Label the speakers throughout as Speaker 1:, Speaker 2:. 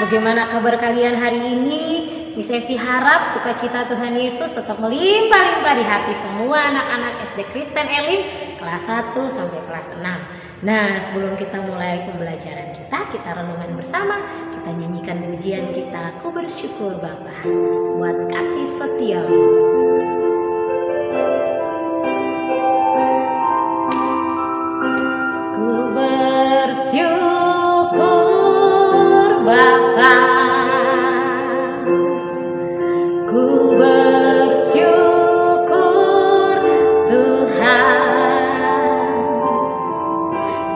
Speaker 1: bagaimana kabar kalian hari ini? Miss Evi harap sukacita Tuhan Yesus tetap melimpah-limpah di hati semua anak-anak SD Kristen Elim kelas 1 sampai kelas 6. Nah, sebelum kita mulai pembelajaran kita renungan bersama, kita nyanyikan pujian kita, Ku bersyukur Bapa buat kasih setiamu. Ku bersyukur Bapa, ku bersyukur Tuhan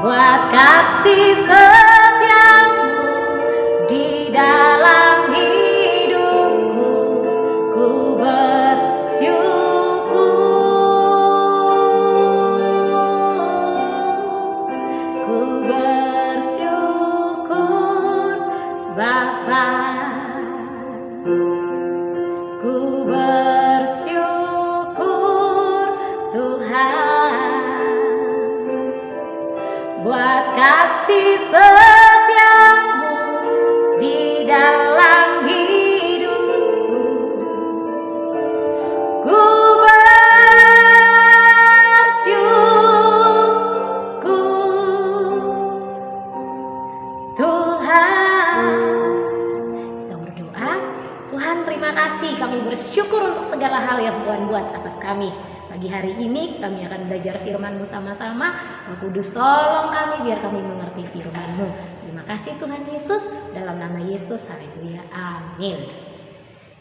Speaker 1: buat kasih setiamu di dalam hidupku. Ku bersyukur Bapa, ku bersyukur Tuhan buat kasih setiamu di dalam hidupku. Ku bersyukur Tuhan. Kita berdoa, Tuhan terima kasih, kami bersyukur untuk segala hal yang Tuhan buat atas kami. Pagi hari ini kami akan belajar firman-Mu sama-sama. Roh Kudus tolong kami biar kami mengerti firman-Mu. Terima kasih Tuhan Yesus, dalam nama Yesus, haleluya, amin.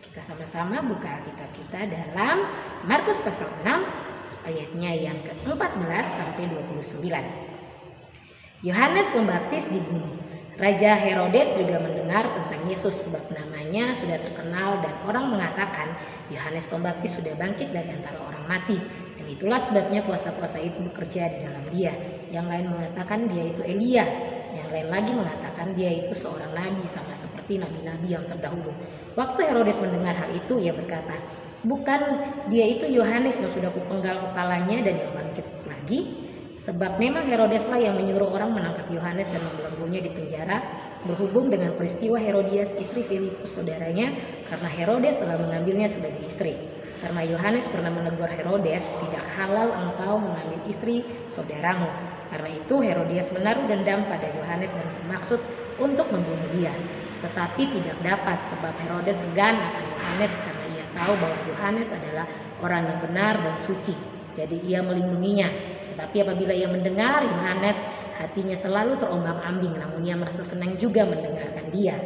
Speaker 1: Kita sama-sama buka Alkitab kita dalam Markus pasal 6 ayatnya yang ke-14 sampai 29. Yohanes Pembaptis dibunuh. Raja Herodes juga mendengar tentang Yesus sebab namanya sudah terkenal dan orang mengatakan Yohanes Pembaptis sudah bangkit dari antara orang mati. Dan itulah sebabnya kuasa-kuasa itu bekerja di dalam dia. Yang lain mengatakan dia itu Elia. Yang lain lagi mengatakan dia itu seorang nabi sama seperti nabi-nabi yang terdahulu. Waktu Herodes mendengar hal itu, ia berkata, bukan dia itu Yohanes yang sudah kupenggal kepalanya dan yang bangkit lagi? Sebab memang Herodeslah yang menyuruh orang menangkap Yohanes dan membelenggunya di penjara berhubung dengan peristiwa Herodias istri Filipus saudaranya, karena Herodes telah mengambilnya sebagai istri. Karena Yohanes pernah menegur Herodes, tidak halal engkau mengambil istri saudaramu. Karena itu Herodias menaruh dendam pada Yohanes dan bermaksud untuk membunuh dia. Tetapi tidak dapat, sebab Herodes segan akan Yohanes karena ia tahu bahwa Yohanes adalah orang yang benar dan suci. Jadi ia melindunginya. Tapi apabila ia mendengar Yohanes, hatinya selalu terombang-ambing, namun ia merasa senang juga mendengarkan dia.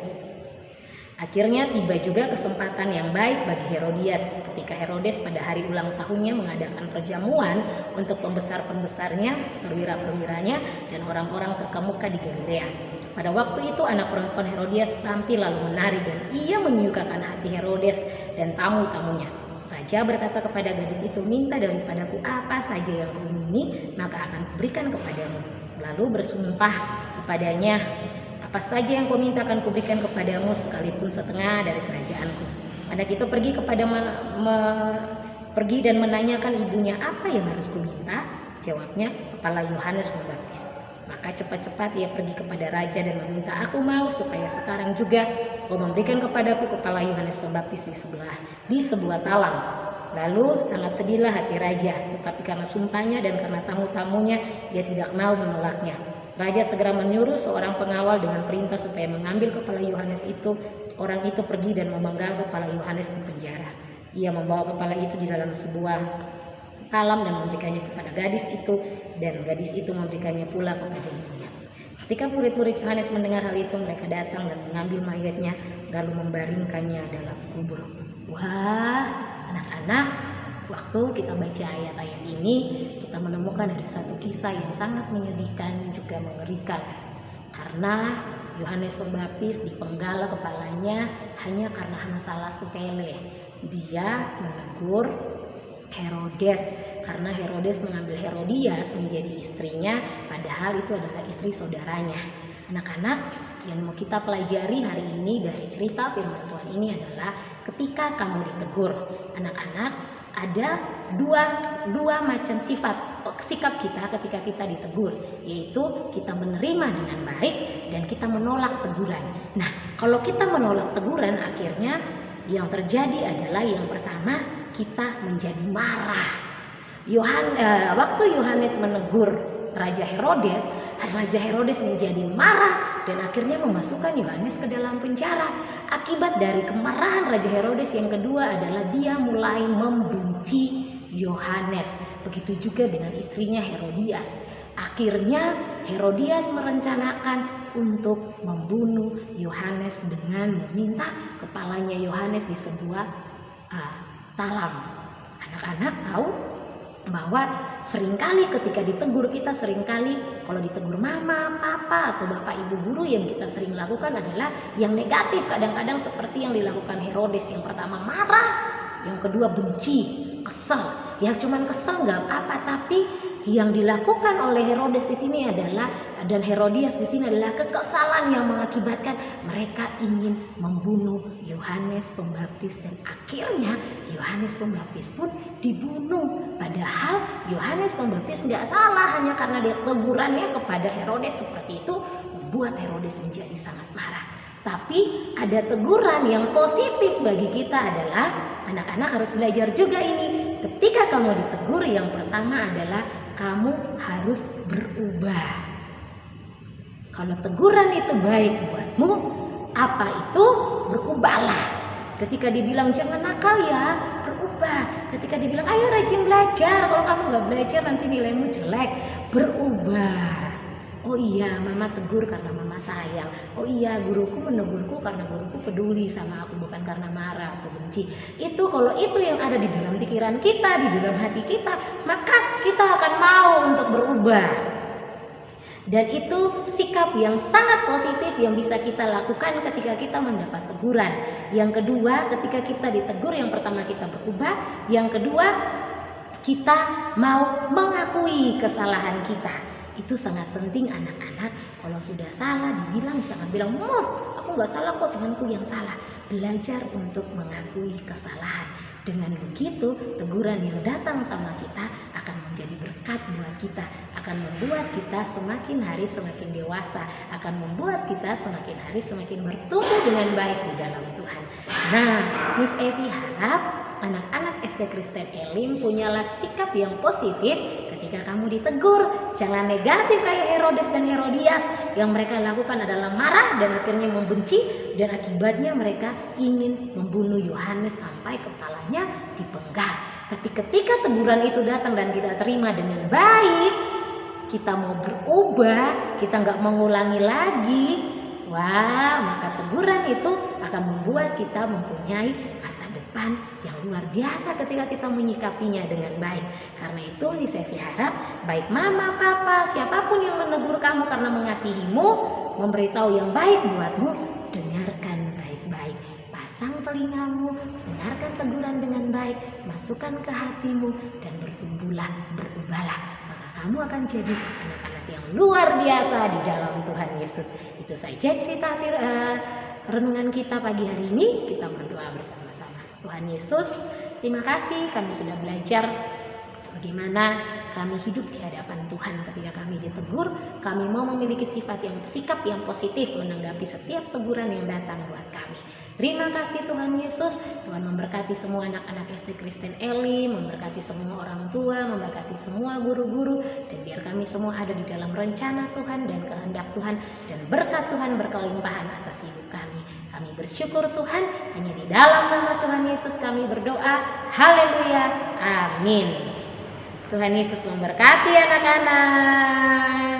Speaker 1: Akhirnya tiba juga kesempatan yang baik bagi Herodias ketika Herodes pada hari ulang tahunnya mengadakan perjamuan untuk pembesar-pembesarnya, perwira-perwiranya, dan orang-orang terkemuka di Galilea. Pada waktu itu anak perempuan Herodias tampil lalu menari dan ia menyukakan hati Herodes dan tamu-tamunya. Raja berkata kepada gadis itu, minta daripadaku apa saja yang kau ingini, maka akan kuberikan kepadamu. Lalu bersumpah kepadanya, apa saja yang kau minta akan kuberikan kepadamu sekalipun setengah dari kerajaanku. Anak itu pergi dan menanyakan ibunya, apa yang harus kuminta? Jawabnya, kepala Yohanes Pembaptis. Maka cepat-cepat ia pergi kepada raja dan meminta, aku mau supaya sekarang juga kau memberikan kepadaku kepala Yohanes Pembaptis di sebuah talang. Lalu sangat sedihlah hati raja, tetapi karena sumpahnya dan karena tamu-tamunya ia tidak mau menolaknya. Raja segera menyuruh seorang pengawal dengan perintah supaya mengambil kepala Yohanes itu. Orang itu pergi dan memenggal kepala Yohanes di penjara. Ia membawa kepala itu di dalam sebuah talam dan memberikannya kepada gadis itu, dan gadis itu memberikannya pula kepada ibunya. Ketika murid-murid Yohanes mendengar hal itu, mereka datang dan mengambil mayatnya lalu membaringkannya dalam kubur. Wah, anak-anak, waktu kita baca ayat-ayat ini, kita menemukan ada satu kisah yang sangat menyedihkan juga mengerikan. Karena Yohanes Pembaptis dipenggal kepalanya hanya karena masalah sepele. Dia menegur Herodes karena Herodes mengambil Herodias menjadi istrinya, padahal itu adalah istri saudaranya. Anak-anak, yang mau kita pelajari hari ini dari cerita firman Tuhan ini adalah ketika kamu ditegur. Anak-anak, ada dua macam sifat sikap kita ketika kita ditegur, yaitu kita menerima dengan baik dan kita menolak teguran. Nah, kalau kita menolak teguran, akhirnya yang terjadi adalah yang pertama, kita menjadi marah. Waktu Yohanes menegur Raja Herodes menjadi marah dan akhirnya memasukkan Yohanes ke dalam penjara. Akibat dari kemarahan Raja Herodes yang kedua adalah dia mulai membenci Yohanes. Begitu juga dengan istrinya Herodias. Akhirnya Herodias merencanakan untuk membunuh Yohanes dengan meminta kepalanya Yohanes di sebuah talam. Anak-anak tahu bahwa seringkali ketika ditegur, kita seringkali kalau ditegur mama, papa, atau bapak, ibu guru, yang kita sering lakukan adalah yang negatif. Kadang-kadang seperti yang dilakukan Herodes, yang pertama marah, yang kedua benci, kesel. Ya cuman kesel nggak apa, tapi yang dilakukan oleh Herodes di sini adalah, dan Herodias di sini adalah kekesalan yang mengakibatkan mereka ingin membunuh Yohanes Pembaptis, dan akhirnya Yohanes Pembaptis pun dibunuh. Padahal Yohanes Pembaptis nggak salah, hanya karena dia tegurannya kepada Herodes seperti itu membuat Herodes menjadi sangat marah. Tapi ada teguran yang positif bagi kita adalah, anak-anak harus belajar juga ini. Ketika kamu ditegur, yang pertama adalah kamu harus berubah. Kalau teguran itu baik buatmu, apa itu? Berubahlah. Ketika dibilang jangan nakal ya, berubah. Ketika dibilang ayo rajin belajar, kalau kamu nggak belajar nanti nilaimu jelek, berubah. Oh iya, mama tegur karena mama sayang. Oh iya, guruku menegurku karena guruku peduli sama aku, bukan karena marah atau benci. Itu kalau itu yang ada di dalam pikiran kita, di dalam hati kita, maka kita akan mau untuk berubah. Dan itu sikap yang sangat positif yang bisa kita lakukan ketika kita mendapat teguran. Yang kedua, ketika kita ditegur, yang pertama kita berubah, yang kedua kita mau mengakui kesalahan kita. Itu sangat penting anak-anak. Kalau sudah salah dibilang, jangan bilang, aku nggak salah kok, temanku yang salah. Belajar untuk mengakui kesalahan. Dengan begitu, teguran yang datang sama kita akan menjadi berkat buat kita, akan membuat kita semakin hari semakin dewasa, akan membuat kita semakin hari semakin bertumbuh dengan baik di dalam Tuhan. Nah, Miss Evi harap anak-anak SD Kristen Elim punyalah sikap yang positif ketika kamu ditegur. Jangan negatif kayak Herodes dan Herodias. Yang mereka lakukan adalah marah dan akhirnya membenci, dan akibatnya mereka ingin membunuh Yohanes sampai kepalanya dipenggal. Tapi ketika teguran itu datang dan kita terima dengan baik, kita mau berubah, kita nggak mengulangi lagi, maka teguran itu akan membuat kita mempunyai masa depan yang luar biasa ketika kita menyikapinya dengan baik. Karena itu Miss Evi harap baik mama, papa, siapapun yang menegur kamu karena mengasihimu, memberitahu yang baik buatmu, dengarkan baik-baik. Pasang telingamu, dengarkan teguran dengan baik, masukkan ke hatimu, dan berubahlah. Maka kamu akan jadi anak-anak yang luar biasa di dalam Tuhan Yesus. Itu saja cerita renungan kita pagi hari ini. Kita berdoa bersama-sama. Tuhan Yesus, terima kasih kami sudah belajar bagaimana kami hidup di hadapan Tuhan ketika kami ditegur. Kami mau memiliki sikap yang positif menanggapi setiap teguran yang datang buat kami. Terima kasih Tuhan Yesus. Tuhan memberkati semua anak-anak SD Kristen Elim, memberkati semua orang tua, memberkati semua guru-guru, dan biar kami semua ada di dalam rencana Tuhan dan kehendak Tuhan, dan berkat Tuhan berkelimpahan atas hidup kami. Kami bersyukur Tuhan, hanya di dalam nama Tuhan Yesus kami berdoa. Haleluya, amin. Tuhan Yesus memberkati anak-anak.